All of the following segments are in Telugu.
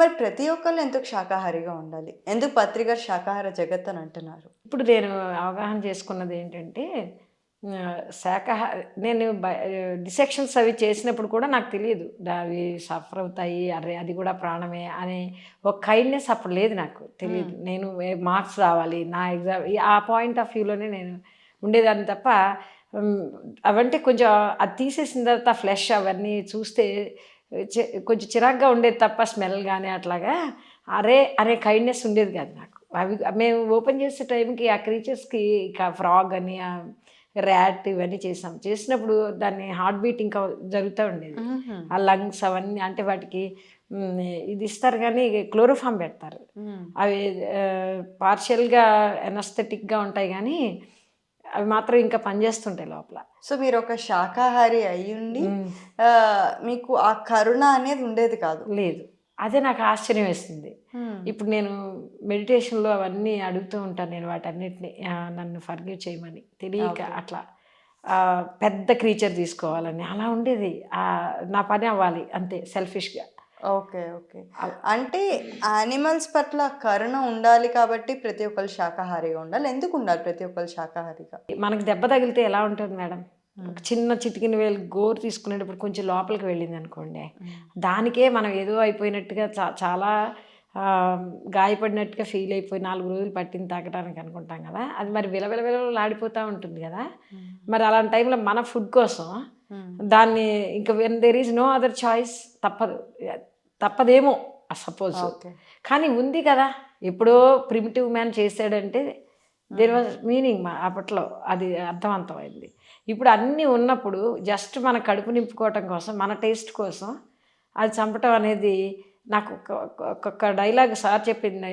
మరి ప్రతి ఒక్కళ్ళు ఎందుకు శాకాహారిగా ఉండాలి? ఎందుకు పత్రిక శాకాహార జగత్ అని అంటున్నారు? ఇప్పుడు నేను అవగాహన చేసుకున్నది ఏంటంటే నేను డిసెక్షన్స్ అవి చేసినప్పుడు కూడా నాకు తెలియదు అవి సఫర్ అవుతాయి, అరే అది కూడా ప్రాణమే అనే ఒక కైండ్నెస్ అప్పుడు లేదు, నాకు తెలియదు. నేను మార్క్స్ రావాలి నా ఎగ్జామ్, ఆ పాయింట్ ఆఫ్ వ్యూలోనే నేను ఉండేదాన్ని తప్ప అవంటే కొంచెం అది తీసేసిన తర్వాత ఫ్లెష్ అవన్నీ చూస్తే కొంచెం చిరాగ్గా ఉండేది తప్ప స్మెల్ కానీ అట్లాగా అరే కైండ్నెస్ ఉండేది కాదు నాకు. అవి మేము ఓపెన్ చేసే టైంకి ఆ క్రీచర్స్కి ఇక ఫ్రాగ్ అని ర్యాట్ ఇవన్నీ చేసినప్పుడు దాన్ని హార్ట్ బీట్ ఇంకా జరుగుతూ ఉండేది. ఆ లంగ్స్ అవన్నీ అంటే వాటికి ఇది ఇస్తారు కానీ క్లోరోఫామ్ పెడతారు. అవి పార్షియల్గా ఎనస్థెటిక్గా ఉంటాయి కానీ అవి మాత్రం ఇంకా పనిచేస్తుంటాయి లోపల. సో మీరు ఒక శాకాహారి అయ్యుండి మీకు ఆ కరుణ అనేది ఉండేది కాదు? లేదు, అదే నాకు ఆశ్చర్యం వేస్తుంది. ఇప్పుడు నేను మెడిటేషన్లో అవన్నీ అడుగుతూ ఉంటాను, నేను వాటన్నిటిని నన్ను ఫర్గివ్ చేయమని, తెలియక అట్లా పెద్ద క్రీచర్ తీసుకోవాలని అలా ఉండేది. నా పని అవ్వాలి అంతే, సెల్ఫిష్గా. ఓకే ఓకే అంటే యానిమల్స్ పట్ల కరుణ ఉండాలి కాబట్టి ప్రతి ఒక్కరు శాకాహారిగా ఉండాలి. ఎందుకు ఉండాలి ప్రతి ఒక్కరు శాకాహారిగా? మనకు దెబ్బ తగిలితే ఎలా ఉంటుంది మేడం? చిన్న చిటికిన వేలు గోరు తీసుకునేటప్పుడు కొంచెం లోపలికి వెళ్ళింది అనుకోండి, దానికే మనం ఏదో అయిపోయినట్టుగా చాలా గాయపడినట్టుగా ఫీల్ అయిపోయి 4 రోజులు పట్టింది తాగడానికి అనుకుంటాం కదా, అది మరి విలవిలవిలాడిపోతూ ఉంటుంది కదా. మరి అలాంటి టైంలో మన ఫుడ్ కోసం దాన్ని ఇంకా when there is no other choice, తప్పదేమో సపోజ్, కానీ ఉంది కదా. ఎప్పుడో ప్రిమిటివ్ మ్యాన్ చేశాడంటే దేర్ వాజ్ మీనింగ్ అప్పట్లో, అది అర్థవంతమైంది. ఇప్పుడు అన్నీ ఉన్నప్పుడు జస్ట్ మన కడుపు నింపుకోవటం కోసం, మన టేస్ట్ కోసం అది చంపటం అనేది నాకు ఒక్కొక్క డైలాగ్ సార్ చెప్పింది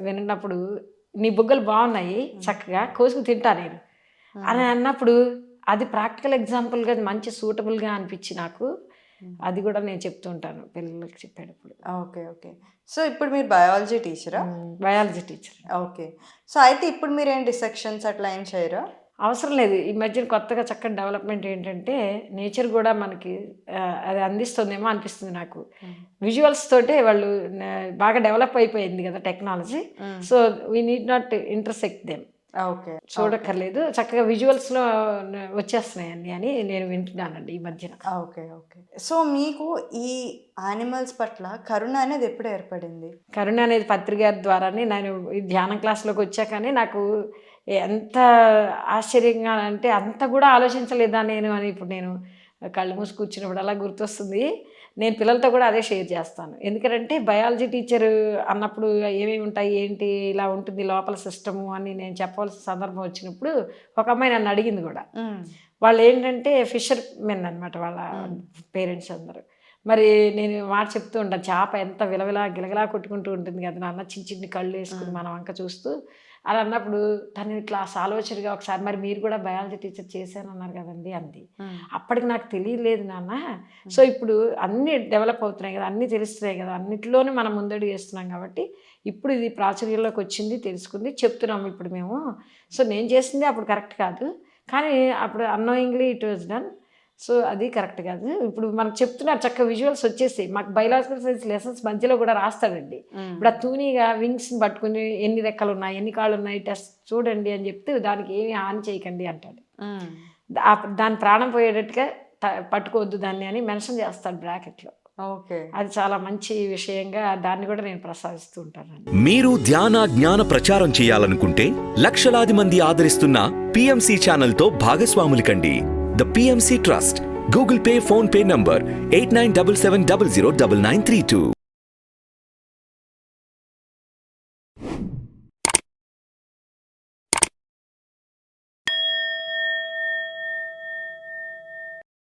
విన్నప్పుడు, నీ బుగ్గలు బాగున్నాయి చక్కగా కోసుకు తింటా నేను అని అన్నప్పుడు అది ప్రాక్టికల్ ఎగ్జాంపుల్గా మంచి సూటబుల్గా అనిపించి నాకు అది కూడా నేను చెప్తూ ఉంటాను పిల్లలకి చెప్పేటప్పుడు. ఓకే ఓకే సో ఇప్పుడు మీరు బయాలజీ టీచరా? Biology teacher. ఓకే సో అయితే ఇప్పుడు మీరు ఏం డిసెక్షన్స్ అట్లా ఏం చేయరా? అవసరం లేదు. ఈ మధ్యన కొత్తగా చక్కని డెవలప్మెంట్ ఏంటంటే నేచర్ కూడా మనకి అది అందిస్తుందేమో అనిపిస్తుంది నాకు. విజువల్స్ తోటే వాళ్ళు బాగా డెవలప్ అయిపోయింది కదా technology. So we need not intersect them. Okay చూడక్కర్లేదు, చక్కగా విజువల్స్లో వచ్చేస్తున్నాయి అన్నీ అని నేను వింటున్నానండి ఈ మధ్యన. ఓకే ఓకే సో మీకు ఈ యానిమల్స్ పట్ల కరుణ అనేది ఎప్పుడు ఏర్పడింది? కరుణ అనేది పత్రిక ద్వారానే. నేను ఈ ధ్యానం క్లాస్లోకి వచ్చాకనే నాకు ఎంత ఆశ్చర్యంగా అంటే అంత కూడా ఆలోచించలేదా నేను అని ఇప్పుడు నేను కళ్ళు మూసి కూర్చున్నప్పుడు అలా గుర్తొస్తుంది. నేను పిల్లలతో కూడా అదే షేర్ చేస్తాను. ఎందుకంటే బయాలజీ టీచర్ అన్నప్పుడు ఏమేమి ఉంటాయి ఏంటి ఇలా ఉంటుంది లోపల సిస్టము అని నేను చెప్పవలసిన సందర్భం వచ్చినప్పుడు ఒక అమ్మాయి నన్ను అడిగింది కూడా. వాళ్ళు ఏంటంటే ఫిషర్ మెన్ అనమాట వాళ్ళ పేరెంట్స్ అందరూ. మరి నేను మాట చెప్తూ ఉంటాను, చేప ఎంత విలవిలా గిలగిలా కొట్టుకుంటూ ఉంటుంది కదా నాన్న, చిన్న చిన్ని కళ్ళు వేసుకుని మన వంక చూస్తూ అలా అన్నప్పుడు తను ఇట్లా ఆలోచనగా ఒకసారి మరి మీరు కూడా బయాలజీ టీచర్ చేశానన్నారు కదండి అంది. అప్పటికి నాకు తెలియలేదు నాన్న. సో ఇప్పుడు అన్నీ డెవలప్ అవుతున్నాయి కదా, అన్నీ తెలుస్తున్నాయి కదా, అన్నిటిలోనే మనం ముందడుగు వేస్తున్నాం కాబట్టి ఇప్పుడు ఇది ప్రాచుర్యంలోకి వచ్చింది, తెలుసుకుంది, చెప్తున్నాము ఇప్పుడు మేము. సో నేను చేసింది అప్పుడు కరెక్ట్ కాదు, కానీ అప్పుడు annoyingly it was done. So అది కరెక్ట్ కాదు. ఇప్పుడు మనకు చెప్తున్నారు చక్కగా విజువల్స్ వచ్చేసి, మాకు బయలాజికల్ సైన్స్ లెసన్స్ మధ్యలో కూడా రాస్తాడండి. ఇప్పుడు ఆ తూనీగా వింగ్స్ని పట్టుకుని ఎన్ని రెక్కలు ఉన్నాయి ఎన్ని కాళ్ళు ఉన్నాయి టెస్ట్ చూడండి అని చెప్తే దానికి ఏమి హాని చేయకండి అంటాడు. దాని ప్రాణం పోయేటట్టుగా పట్టుకోవద్దు దాన్ని అని మెన్షన్ చేస్తాడు బ్రాకెట్లో. ఓకే, అది చాలా మంచి విషయంగా దాన్ని కూడా నేను ప్రసాదిస్తూ ఉంటాను. మీరు ధ్యాన జ్ఞాన ప్రచారం చేయాలనుకుంటే లక్షలాది మంది ఆదరిస్తున్న PMC ఛానల్తో భాగస్వాములు కండి. The PMC Trust. Google Pay, Phone Pay number 8977009932.